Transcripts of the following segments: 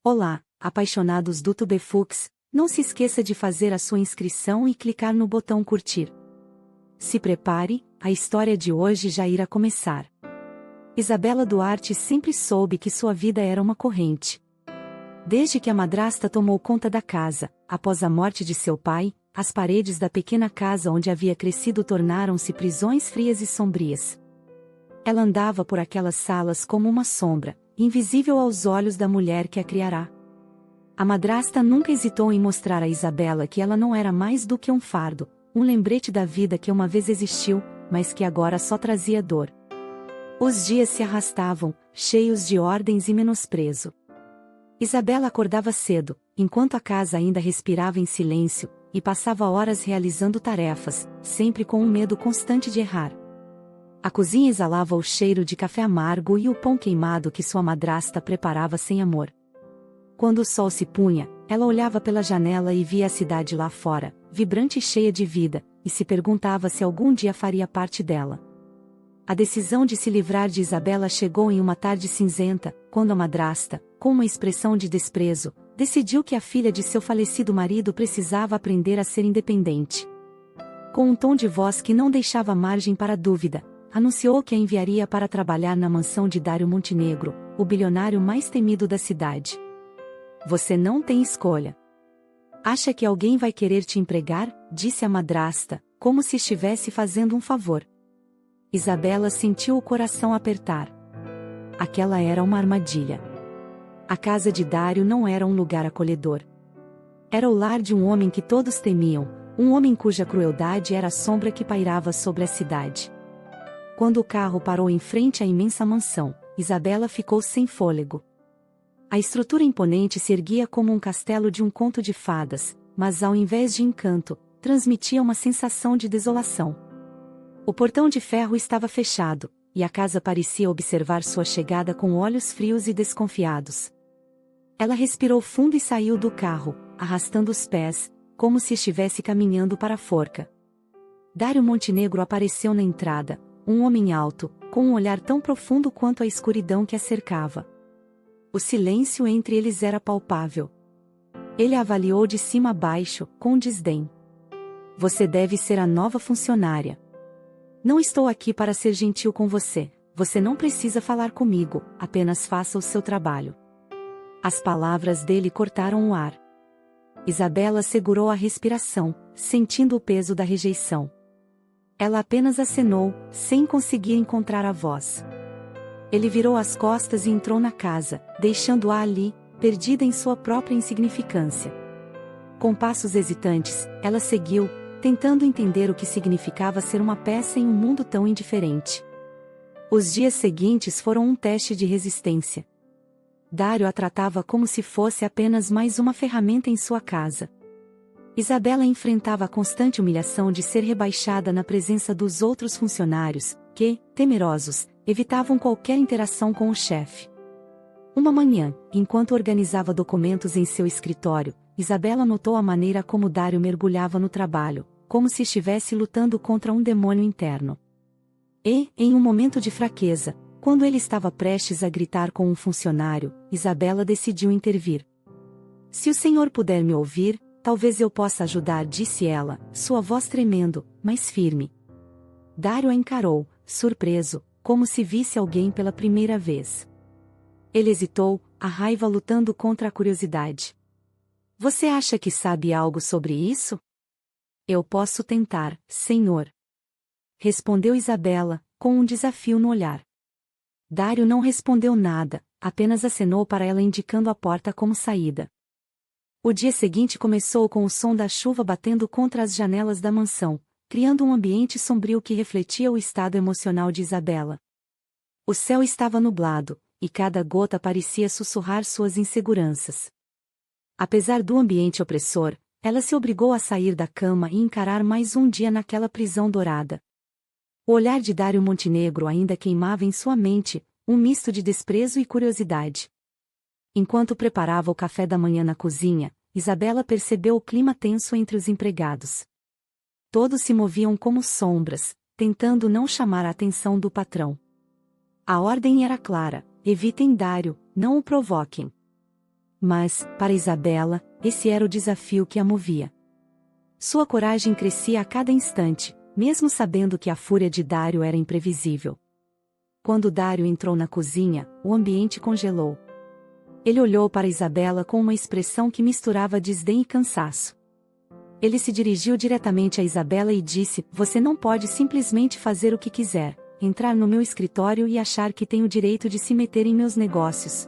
Olá, apaixonados do Tubefux, não se esqueça de fazer a sua inscrição e clicar no botão curtir. Se prepare, a história de hoje já irá começar. Isabela Duarte sempre soube que sua vida era uma corrente. Desde que a madrasta tomou conta da casa, após a morte de seu pai, as paredes da pequena casa onde havia crescido tornaram-se prisões frias e sombrias. Ela andava por aquelas salas como uma sombra, invisível aos olhos da mulher que a criará. A madrasta nunca hesitou em mostrar a Isabela que ela não era mais do que um fardo, um lembrete da vida que uma vez existiu, mas que agora só trazia dor. Os dias se arrastavam, cheios de ordens e menosprezo. Isabela acordava cedo, enquanto a casa ainda respirava em silêncio, e passava horas realizando tarefas, sempre com um medo constante de errar. A cozinha exalava o cheiro de café amargo e o pão queimado que sua madrasta preparava sem amor. Quando o sol se punha, ela olhava pela janela e via a cidade lá fora, vibrante e cheia de vida, e se perguntava se algum dia faria parte dela. A decisão de se livrar de Isabela chegou em uma tarde cinzenta, quando a madrasta, com uma expressão de desprezo, decidiu que a filha de seu falecido marido precisava aprender a ser independente. Com um tom de voz que não deixava margem para dúvida, anunciou que a enviaria para trabalhar na mansão de Dário Montenegro, o bilionário mais temido da cidade. Você não tem escolha. Acha que alguém vai querer te empregar? Disse a madrasta, como se estivesse fazendo um favor. Isabela sentiu o coração apertar. Aquela era uma armadilha. A casa de Dário não era um lugar acolhedor. Era o lar de um homem que todos temiam, um homem cuja crueldade era a sombra que pairava sobre a cidade. Quando o carro parou em frente à imensa mansão, Isabela ficou sem fôlego. A estrutura imponente se erguia como um castelo de um conto de fadas, mas ao invés de encanto, transmitia uma sensação de desolação. O portão de ferro estava fechado, e a casa parecia observar sua chegada com olhos frios e desconfiados. Ela respirou fundo e saiu do carro, arrastando os pés, como se estivesse caminhando para a forca. Dário Montenegro apareceu na entrada, um homem alto, com um olhar tão profundo quanto a escuridão que a cercava. O silêncio entre eles era palpável. Ele a avaliou de cima a baixo, com desdém. Você deve ser a nova funcionária. Não estou aqui para ser gentil com você, você não precisa falar comigo, apenas faça o seu trabalho. As palavras dele cortaram o ar. Isabela segurou a respiração, sentindo o peso da rejeição. Ela apenas acenou, sem conseguir encontrar a voz. Ele virou as costas e entrou na casa, deixando-a ali, perdida em sua própria insignificância. Com passos hesitantes, ela seguiu, tentando entender o que significava ser uma peça em um mundo tão indiferente. Os dias seguintes foram um teste de resistência. Dário a tratava como se fosse apenas mais uma ferramenta em sua casa. Isabela enfrentava a constante humilhação de ser rebaixada na presença dos outros funcionários, que, temerosos, evitavam qualquer interação com o chefe. Uma manhã, enquanto organizava documentos em seu escritório, Isabela notou a maneira como Dário mergulhava no trabalho, como se estivesse lutando contra um demônio interno. E, em um momento de fraqueza, quando ele estava prestes a gritar com um funcionário, Isabela decidiu intervir. Se o senhor puder me ouvir, talvez eu possa ajudar, disse ela, sua voz tremendo, mas firme. Dário a encarou, surpreso, como se visse alguém pela primeira vez. Ele hesitou, a raiva lutando contra a curiosidade. Você acha que sabe algo sobre isso? Eu posso tentar, senhor. Respondeu Isabela, com um desafio no olhar. Dário não respondeu nada, apenas acenou para ela indicando a porta como saída. O dia seguinte começou com o som da chuva batendo contra as janelas da mansão, criando um ambiente sombrio que refletia o estado emocional de Isabela. O céu estava nublado, e cada gota parecia sussurrar suas inseguranças. Apesar do ambiente opressor, ela se obrigou a sair da cama e encarar mais um dia naquela prisão dourada. O olhar de Dário Montenegro ainda queimava em sua mente, um misto de desprezo e curiosidade. Enquanto preparava o café da manhã na cozinha, Isabela percebeu o clima tenso entre os empregados. Todos se moviam como sombras, tentando não chamar a atenção do patrão. A ordem era clara: evitem Dário, não o provoquem. Mas, para Isabela, esse era o desafio que a movia. Sua coragem crescia a cada instante, mesmo sabendo que a fúria de Dário era imprevisível. Quando Dário entrou na cozinha, o ambiente congelou. Ele olhou para Isabela com uma expressão que misturava desdém e cansaço. Ele se dirigiu diretamente a Isabela e disse: "Você não pode simplesmente fazer o que quiser, entrar no meu escritório e achar que tem o direito de se meter em meus negócios.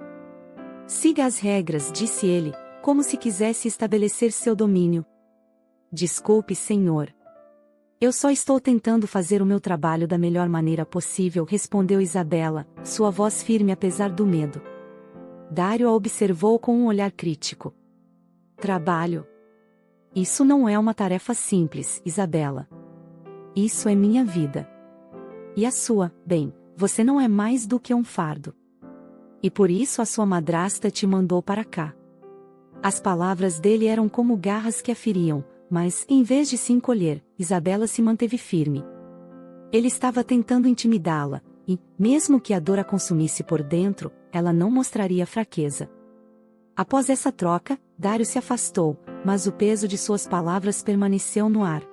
Siga as regras", disse ele, como se quisesse estabelecer seu domínio. "Desculpe, senhor. Eu só estou tentando fazer o meu trabalho da melhor maneira possível", respondeu Isabela, sua voz firme apesar do medo. Dário a observou com um olhar crítico. "Trabalho? Isso não é uma tarefa simples, Isabela. Isso é minha vida. E a sua, bem, você não é mais do que um fardo. E por isso a sua madrasta te mandou para cá." As palavras dele eram como garras que a feriam, mas, em vez de se encolher, Isabela se manteve firme. Ele estava tentando intimidá-la, e, mesmo que a dor a consumisse por dentro, ela não mostraria fraqueza. Após essa troca, Dário se afastou, mas o peso de suas palavras permaneceu no ar.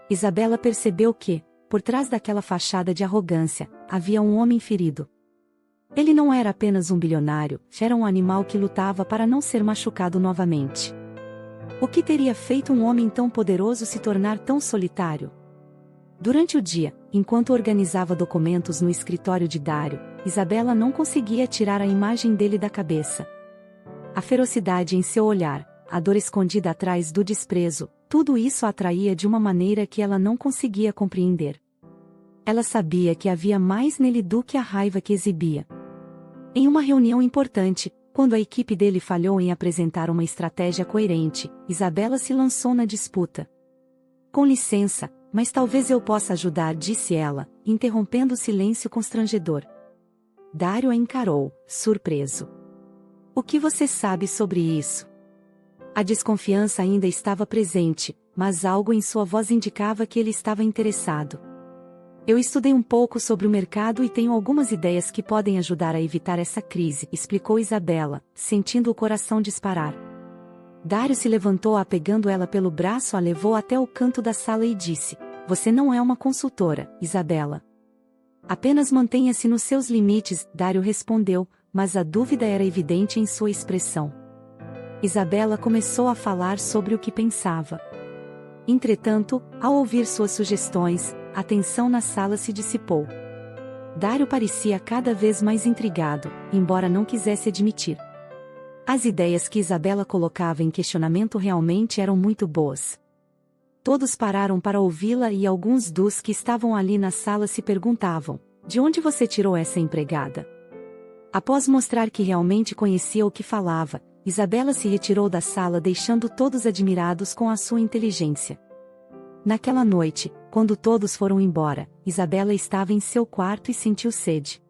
Isabela percebeu que, por trás daquela fachada de arrogância, havia um homem ferido. Ele não era apenas um bilionário, era um animal que lutava para não ser machucado novamente. O que teria feito um homem tão poderoso se tornar tão solitário? Durante o dia, enquanto organizava documentos no escritório de Dário, Isabela não conseguia tirar a imagem dele da cabeça. A ferocidade em seu olhar, a dor escondida atrás do desprezo, tudo isso a atraía de uma maneira que ela não conseguia compreender. Ela sabia que havia mais nele do que a raiva que exibia. Em uma reunião importante, quando a equipe dele falhou em apresentar uma estratégia coerente, Isabela se lançou na disputa. "Com licença, mas talvez eu possa ajudar", disse ela, interrompendo o silêncio constrangedor. Dário a encarou, surpreso. "O que você sabe sobre isso?" A desconfiança ainda estava presente, mas algo em sua voz indicava que ele estava interessado. "Eu estudei um pouco sobre o mercado e tenho algumas ideias que podem ajudar a evitar essa crise", explicou Isabela, sentindo o coração disparar. Dário se levantou, pegando ela pelo braço, a levou até o canto da sala e disse: "Você não é uma consultora, Isabela. Apenas mantenha-se nos seus limites", Dário respondeu, mas a dúvida era evidente em sua expressão. Isabela começou a falar sobre o que pensava. Entretanto, ao ouvir suas sugestões, a tensão na sala se dissipou. Dário parecia cada vez mais intrigado, embora não quisesse admitir. As ideias que Isabela colocava em questionamento realmente eram muito boas. Todos pararam para ouvi-la e alguns dos que estavam ali na sala se perguntavam: "De onde você tirou essa empregada?" Após mostrar que realmente conhecia o que falava, Isabela se retirou da sala, deixando todos admirados com a sua inteligência. Naquela noite, quando todos foram embora, Isabela estava em seu quarto e sentiu sede.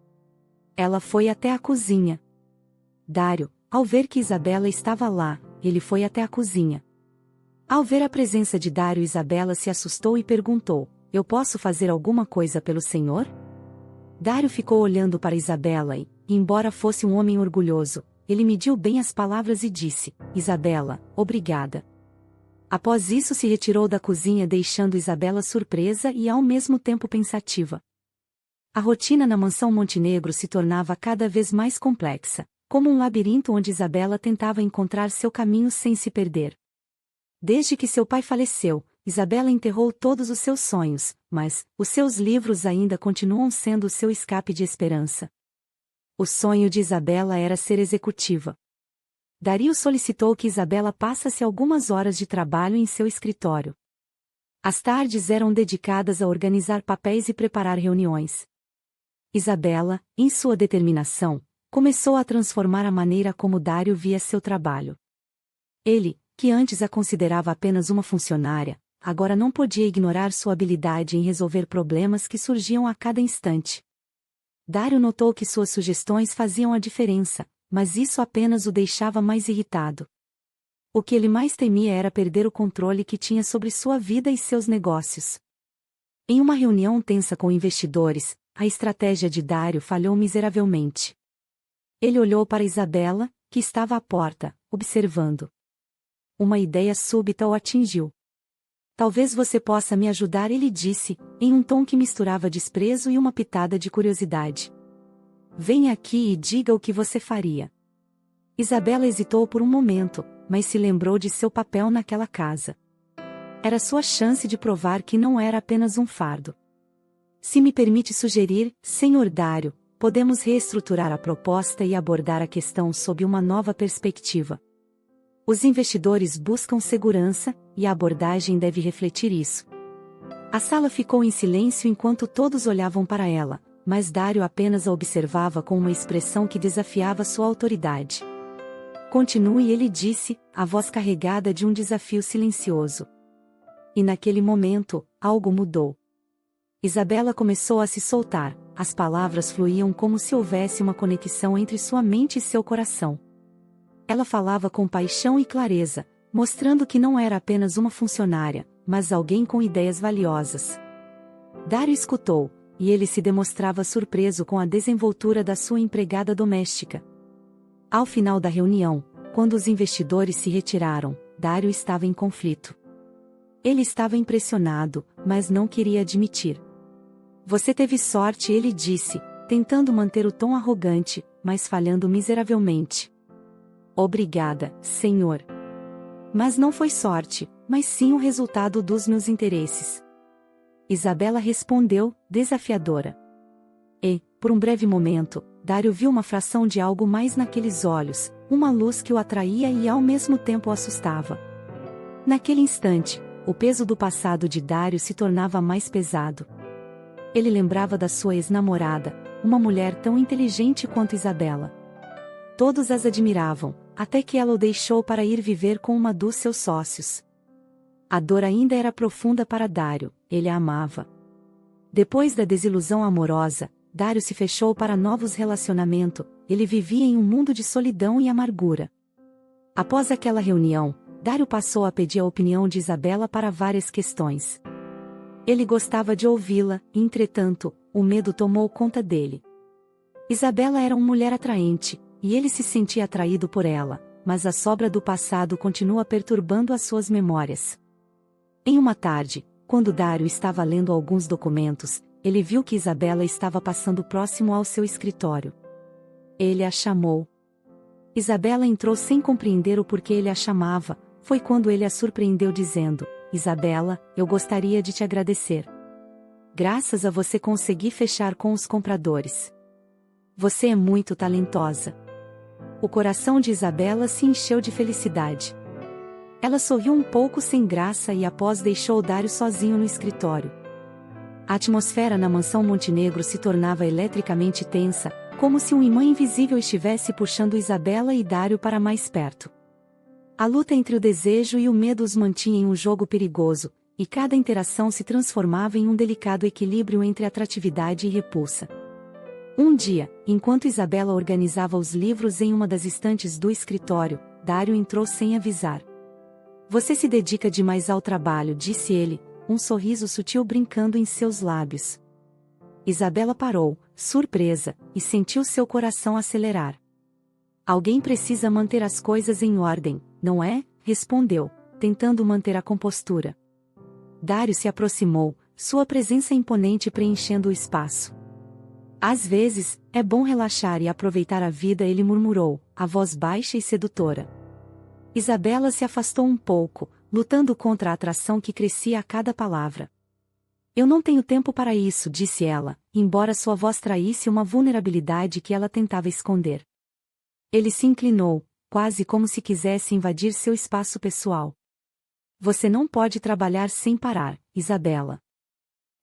Ela foi até a cozinha. Dário, ao ver que Isabela estava lá, ele foi até a cozinha. Ao ver a presença de Dário, Isabela se assustou e perguntou: "Eu posso fazer alguma coisa pelo senhor?" Dário ficou olhando para Isabela e, embora fosse um homem orgulhoso, ele mediu bem as palavras e disse: "Isabela, obrigada." Após isso se retirou da cozinha, deixando Isabela surpresa e ao mesmo tempo pensativa. A rotina na mansão Montenegro se tornava cada vez mais complexa, como um labirinto onde Isabela tentava encontrar seu caminho sem se perder. Desde que seu pai faleceu, Isabela enterrou todos os seus sonhos, mas os seus livros ainda continuam sendo o seu escape de esperança. O sonho de Isabela era ser executiva. Dário solicitou que Isabela passasse algumas horas de trabalho em seu escritório. As tardes eram dedicadas a organizar papéis e preparar reuniões. Isabela, em sua determinação, começou a transformar a maneira como Dário via seu trabalho. Ele, que antes a considerava apenas uma funcionária, agora não podia ignorar sua habilidade em resolver problemas que surgiam a cada instante. Dário notou que suas sugestões faziam a diferença, mas isso apenas o deixava mais irritado. O que ele mais temia era perder o controle que tinha sobre sua vida e seus negócios. Em uma reunião tensa com investidores, a estratégia de Dário falhou miseravelmente. Ele olhou para Isabela, que estava à porta, observando. Uma ideia súbita o atingiu. Talvez você possa me ajudar, ele disse, em um tom que misturava desprezo e uma pitada de curiosidade. Venha aqui e diga o que você faria. Isabela hesitou por um momento, mas se lembrou de seu papel naquela casa. Era sua chance de provar que não era apenas um fardo. Se me permite sugerir, Sr. Dário, podemos reestruturar a proposta e abordar a questão sob uma nova perspectiva. Os investidores buscam segurança, e a abordagem deve refletir isso. A sala ficou em silêncio enquanto todos olhavam para ela, mas Dário apenas a observava com uma expressão que desafiava sua autoridade. Continue, ele disse, a voz carregada de um desafio silencioso. E naquele momento, algo mudou. Isabela começou a se soltar, as palavras fluíam como se houvesse uma conexão entre sua mente e seu coração. Ela falava com paixão e clareza, mostrando que não era apenas uma funcionária, mas alguém com ideias valiosas. Dário escutou, e ele se demonstrava surpreso com a desenvoltura da sua empregada doméstica. Ao final da reunião, quando os investidores se retiraram, Dário estava em conflito. Ele estava impressionado, mas não queria admitir. Você teve sorte, ele disse, tentando manter o tom arrogante, mas falhando miseravelmente. Obrigada, senhor. Mas não foi sorte, mas sim o resultado dos meus interesses. Isabela respondeu, desafiadora. E, por um breve momento, Dário viu uma fração de algo mais naqueles olhos, uma luz que o atraía e ao mesmo tempo o assustava. Naquele instante, o peso do passado de Dário se tornava mais pesado. Ele lembrava da sua ex-namorada, uma mulher tão inteligente quanto Isabela. Todos as admiravam, até que ela o deixou para ir viver com uma dos seus sócios. A dor ainda era profunda para Dário, ele a amava. Depois da desilusão amorosa, Dário se fechou para novos relacionamentos, ele vivia em um mundo de solidão e amargura. Após aquela reunião, Dário passou a pedir a opinião de Isabela para várias questões. Ele gostava de ouvi-la, entretanto, o medo tomou conta dele. Isabela era uma mulher atraente, e ele se sentia atraído por ela, mas a sobra do passado continua perturbando as suas memórias. Em uma tarde, quando Dário estava lendo alguns documentos, ele viu que Isabela estava passando próximo ao seu escritório. Ele a chamou. Isabela entrou sem compreender o porquê ele a chamava, foi quando ele a surpreendeu dizendo, Isabela, eu gostaria de te agradecer. Graças a você consegui fechar com os compradores. Você é muito talentosa. O coração de Isabela se encheu de felicidade. Ela sorriu um pouco sem graça e após deixou Dário sozinho no escritório. A atmosfera na mansão Montenegro se tornava eletricamente tensa, como se um imã invisível estivesse puxando Isabela e Dário para mais perto. A luta entre o desejo e o medo os mantinha em um jogo perigoso, e cada interação se transformava em um delicado equilíbrio entre atratividade e repulsa. Um dia, enquanto Isabela organizava os livros em uma das estantes do escritório, Dário entrou sem avisar. Você se dedica demais ao trabalho, disse ele, um sorriso sutil brincando em seus lábios. Isabela parou, surpresa, e sentiu seu coração acelerar. Alguém precisa manter as coisas em ordem, não é? Respondeu, tentando manter a compostura. Dário se aproximou, sua presença imponente preenchendo o espaço. Às vezes, é bom relaxar e aproveitar a vida, ele murmurou, a voz baixa e sedutora. Isabela se afastou um pouco, lutando contra a atração que crescia a cada palavra. Eu não tenho tempo para isso, disse ela, embora sua voz traísse uma vulnerabilidade que ela tentava esconder. Ele se inclinou, quase como se quisesse invadir seu espaço pessoal. Você não pode trabalhar sem parar, Isabela.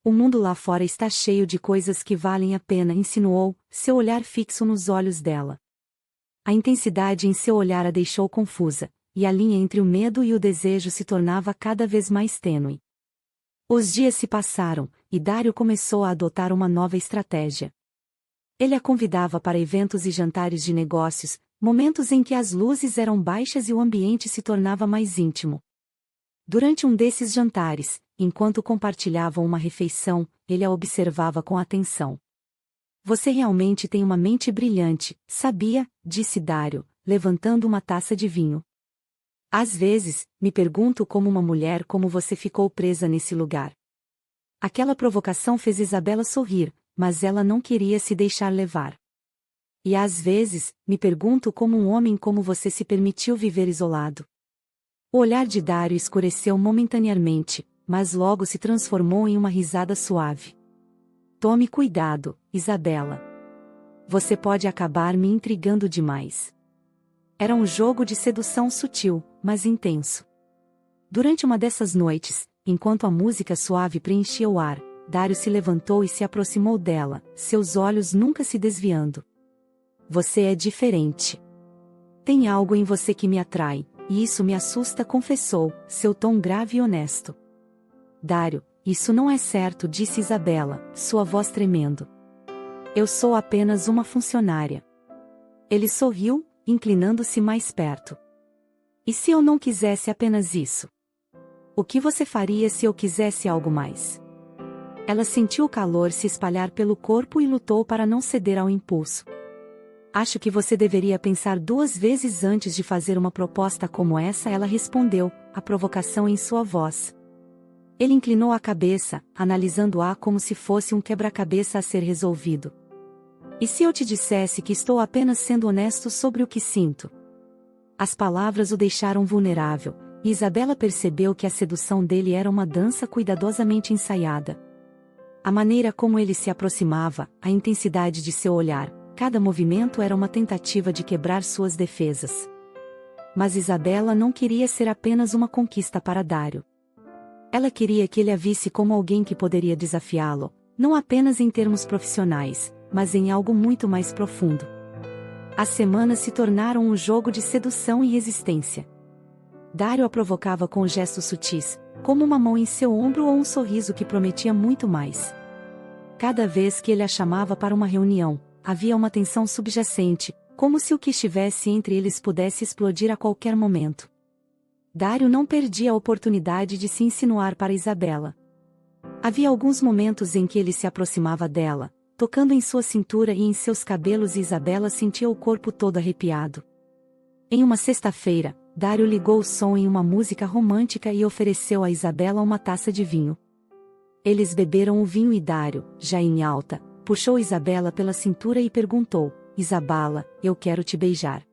O mundo lá fora está cheio de coisas que valem a pena, insinuou, seu olhar fixo nos olhos dela. A intensidade em seu olhar a deixou confusa, e a linha entre o medo e o desejo se tornava cada vez mais tênue. Os dias se passaram, e Dário começou a adotar uma nova estratégia. Ele a convidava para eventos e jantares de negócios, momentos em que as luzes eram baixas e o ambiente se tornava mais íntimo. Durante um desses jantares, enquanto compartilhavam uma refeição, ele a observava com atenção. Você realmente tem uma mente brilhante, sabia? Disse Dário, levantando uma taça de vinho. Às vezes, me pergunto como uma mulher como você ficou presa nesse lugar. Aquela provocação fez Isabela sorrir, mas ela não queria se deixar levar. E às vezes, me pergunto como um homem como você se permitiu viver isolado. O olhar de Dário escureceu momentaneamente, mas logo se transformou em uma risada suave. Tome cuidado, Isabela. Você pode acabar me intrigando demais. Era um jogo de sedução sutil, mas intenso. Durante uma dessas noites, enquanto a música suave preenchia o ar, Dário se levantou e se aproximou dela, seus olhos nunca se desviando. Você é diferente. Tem algo em você que me atrai, e isso me assusta, confessou, seu tom grave e honesto. Dário, isso não é certo, disse Isabela, sua voz tremendo. Eu sou apenas uma funcionária. Ele sorriu, inclinando-se mais perto. E se eu não quisesse apenas isso? O que você faria se eu quisesse algo mais? Ela sentiu o calor se espalhar pelo corpo e lutou para não ceder ao impulso. Acho que você deveria pensar 2 vezes antes de fazer uma proposta como essa, ela respondeu, a provocação em sua voz. Ele inclinou a cabeça, analisando-a como se fosse um quebra-cabeça a ser resolvido. E se eu te dissesse que estou apenas sendo honesto sobre o que sinto? As palavras o deixaram vulnerável, e Isabela percebeu que a sedução dele era uma dança cuidadosamente ensaiada. A maneira como ele se aproximava, a intensidade de seu olhar, cada movimento era uma tentativa de quebrar suas defesas. Mas Isabela não queria ser apenas uma conquista para Dário. Ela queria que ele a visse como alguém que poderia desafiá-lo, não apenas em termos profissionais, mas em algo muito mais profundo. As semanas se tornaram um jogo de sedução e resistência. Dário a provocava com gestos sutis, como uma mão em seu ombro ou um sorriso que prometia muito mais. Cada vez que ele a chamava para uma reunião, havia uma tensão subjacente, como se o que estivesse entre eles pudesse explodir a qualquer momento. Dário não perdia a oportunidade de se insinuar para Isabela. Havia alguns momentos em que ele se aproximava dela, tocando em sua cintura e em seus cabelos, e Isabela sentia o corpo todo arrepiado. Em uma sexta-feira, Dário ligou o som em uma música romântica e ofereceu a Isabela uma taça de vinho. Eles beberam o vinho e Dário, já em alta, puxou Isabela pela cintura e perguntou, Isabela, eu quero te beijar.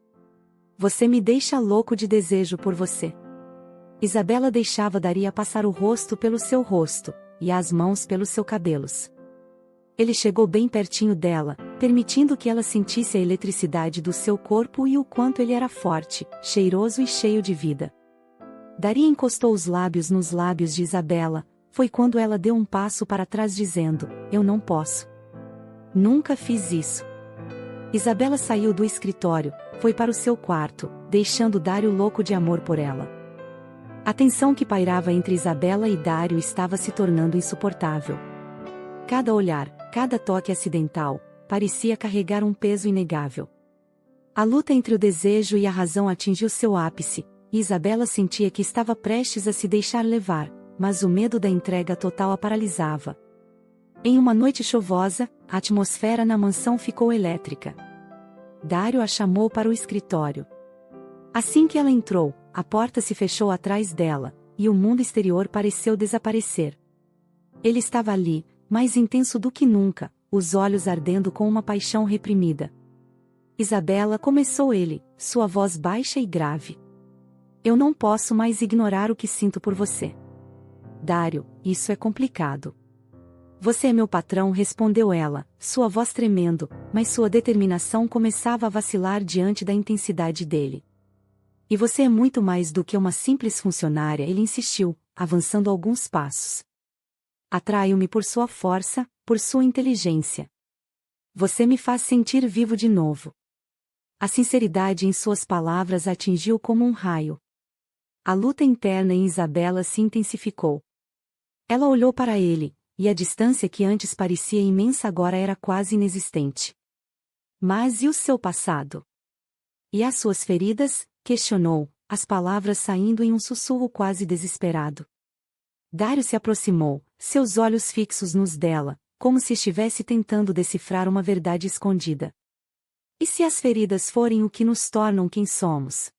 Você me deixa louco de desejo por você. Isabela deixava Dário passar o rosto pelo seu rosto, e as mãos pelos seus cabelos. Ele chegou bem pertinho dela, permitindo que ela sentisse a eletricidade do seu corpo e o quanto ele era forte, cheiroso e cheio de vida. Dário encostou os lábios nos lábios de Isabela, foi quando ela deu um passo para trás dizendo, eu não posso. Nunca fiz isso. Isabela saiu do escritório, foi para o seu quarto, deixando Dário louco de amor por ela. A tensão que pairava entre Isabela e Dário estava se tornando insuportável. Cada olhar, cada toque acidental, parecia carregar um peso inegável. A luta entre o desejo e a razão atingiu seu ápice, e Isabela sentia que estava prestes a se deixar levar, mas o medo da entrega total a paralisava. Em uma noite chuvosa, a atmosfera na mansão ficou elétrica. Dário a chamou para o escritório. Assim que ela entrou, a porta se fechou atrás dela, e o mundo exterior pareceu desaparecer. Ele estava ali, mais intenso do que nunca, os olhos ardendo com uma paixão reprimida. Isabela, começou ele, sua voz baixa e grave. Eu não posso mais ignorar o que sinto por você. Dário, isso é complicado. Você é meu patrão, respondeu ela, sua voz tremendo, mas sua determinação começava a vacilar diante da intensidade dele. E você é muito mais do que uma simples funcionária, ele insistiu, avançando alguns passos. Atraio-me por sua força, por sua inteligência. Você me faz sentir vivo de novo. A sinceridade em suas palavras atingiu como um raio. A luta interna em Isabela se intensificou. Ela olhou para ele, e a distância que antes parecia imensa agora era quase inexistente. Mas e o seu passado? E as suas feridas? Questionou, as palavras saindo em um sussurro quase desesperado. Dário se aproximou, seus olhos fixos nos dela, como se estivesse tentando decifrar uma verdade escondida. E se as feridas forem o que nos tornam quem somos?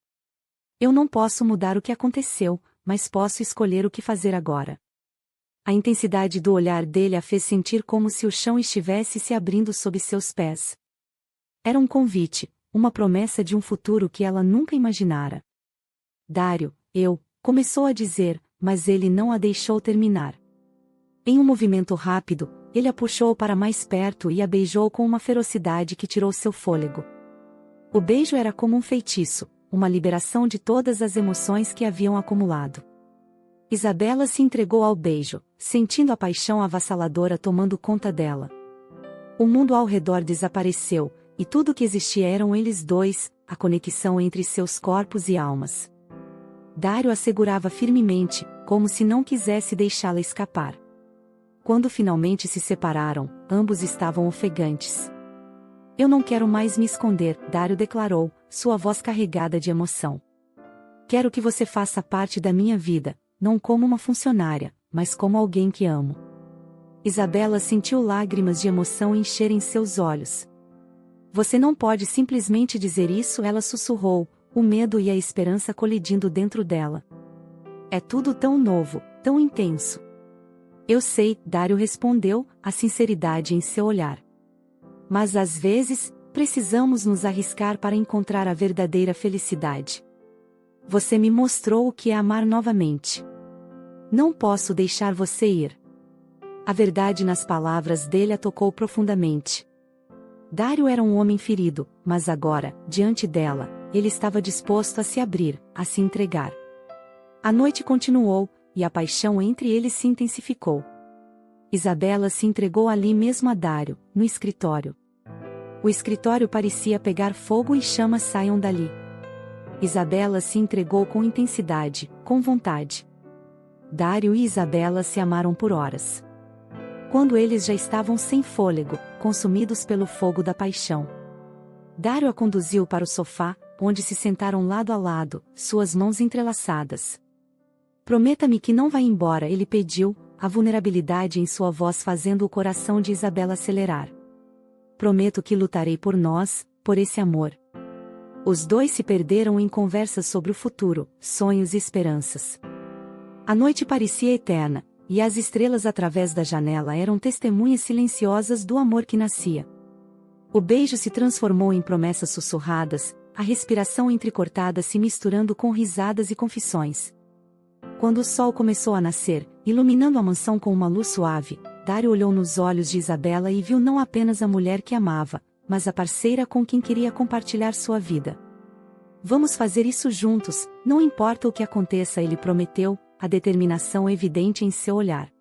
Eu não posso mudar o que aconteceu, mas posso escolher o que fazer agora. A intensidade do olhar dele a fez sentir como se o chão estivesse se abrindo sob seus pés. Era um convite, uma promessa de um futuro que ela nunca imaginara. Dario, começou a dizer, mas ele não a deixou terminar. Em um movimento rápido, ele a puxou para mais perto e a beijou com uma ferocidade que tirou seu fôlego. O beijo era como um feitiço, uma liberação de todas as emoções que haviam acumulado. Isabela se entregou ao beijo, sentindo a paixão avassaladora tomando conta dela. O mundo ao redor desapareceu, e tudo o que existia eram eles dois, a conexão entre seus corpos e almas. Dario a segurava firmemente, como se não quisesse deixá-la escapar. Quando finalmente se separaram, ambos estavam ofegantes. Eu não quero mais me esconder, Dario declarou, sua voz carregada de emoção. Quero que você faça parte da minha vida, não como uma funcionária, mas como alguém que amo. Isabela sentiu lágrimas de emoção encherem seus olhos. Você não pode simplesmente dizer isso, ela sussurrou, o medo e a esperança colidindo dentro dela. É tudo tão novo, tão intenso. Eu sei, Dario respondeu, a sinceridade em seu olhar. Mas às vezes, precisamos nos arriscar para encontrar a verdadeira felicidade. Você me mostrou o que é amar novamente. Não posso deixar você ir. A verdade nas palavras dele a tocou profundamente. Dario era um homem ferido, mas agora, diante dela, ele estava disposto a se abrir, a se entregar. A noite continuou, e a paixão entre eles se intensificou. Isabela se entregou ali mesmo a Dario, no escritório. O escritório parecia pegar fogo e chamas saiam dali. Isabela se entregou com intensidade, com vontade. Dario e Isabela se amaram por horas. Quando eles já estavam sem fôlego, consumidos pelo fogo da paixão, Dario a conduziu para o sofá, onde se sentaram lado a lado, suas mãos entrelaçadas. Prometa-me que não vai embora, ele pediu, a vulnerabilidade em sua voz fazendo o coração de Isabela acelerar. Prometo que lutarei por nós, por esse amor. Os dois se perderam em conversas sobre o futuro, sonhos e esperanças. A noite parecia eterna, e as estrelas através da janela eram testemunhas silenciosas do amor que nascia. O beijo se transformou em promessas sussurradas, a respiração entrecortada se misturando com risadas e confissões. Quando o sol começou a nascer, iluminando a mansão com uma luz suave, Dario olhou nos olhos de Isabela e viu não apenas a mulher que amava, mas a parceira com quem queria compartilhar sua vida. Vamos fazer isso juntos, não importa o que aconteça, ele prometeu, a determinação evidente em seu olhar.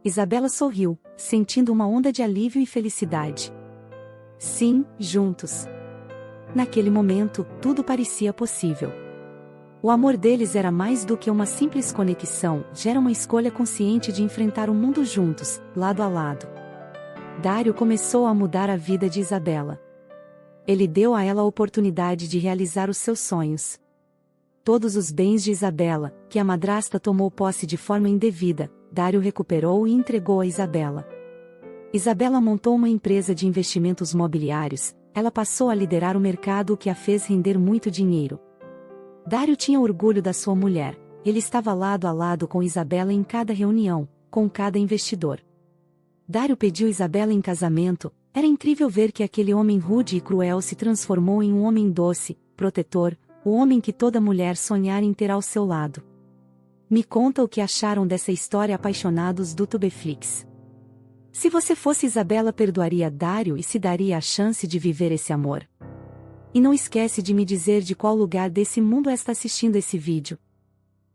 Isabela sorriu, sentindo uma onda de alívio e felicidade. Sim, juntos. Naquele momento, tudo parecia possível. O amor deles era mais do que uma simples conexão, já era uma escolha consciente de enfrentar o mundo juntos, lado a lado. Dario começou a mudar a vida de Isabela. Ele deu a ela a oportunidade de realizar os seus sonhos. Todos os bens de Isabela, que a madrasta tomou posse de forma indevida, Dario recuperou e entregou a Isabela. Isabela montou uma empresa de investimentos mobiliários, ela passou a liderar o mercado, o que a fez render muito dinheiro. Dario tinha orgulho da sua mulher, ele estava lado a lado com Isabela em cada reunião, com cada investidor. Dario pediu Isabela em casamento, era incrível ver que aquele homem rude e cruel se transformou em um homem doce, protetor, o homem que toda mulher sonhar em ter ao seu lado. Me conta o que acharam dessa história, apaixonados do Tubeflix. Se você fosse Isabela, perdoaria Dario e se daria a chance de viver esse amor? E não esquece de me dizer de qual lugar desse mundo está assistindo esse vídeo.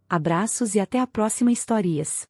Abraços e até a próxima Historias.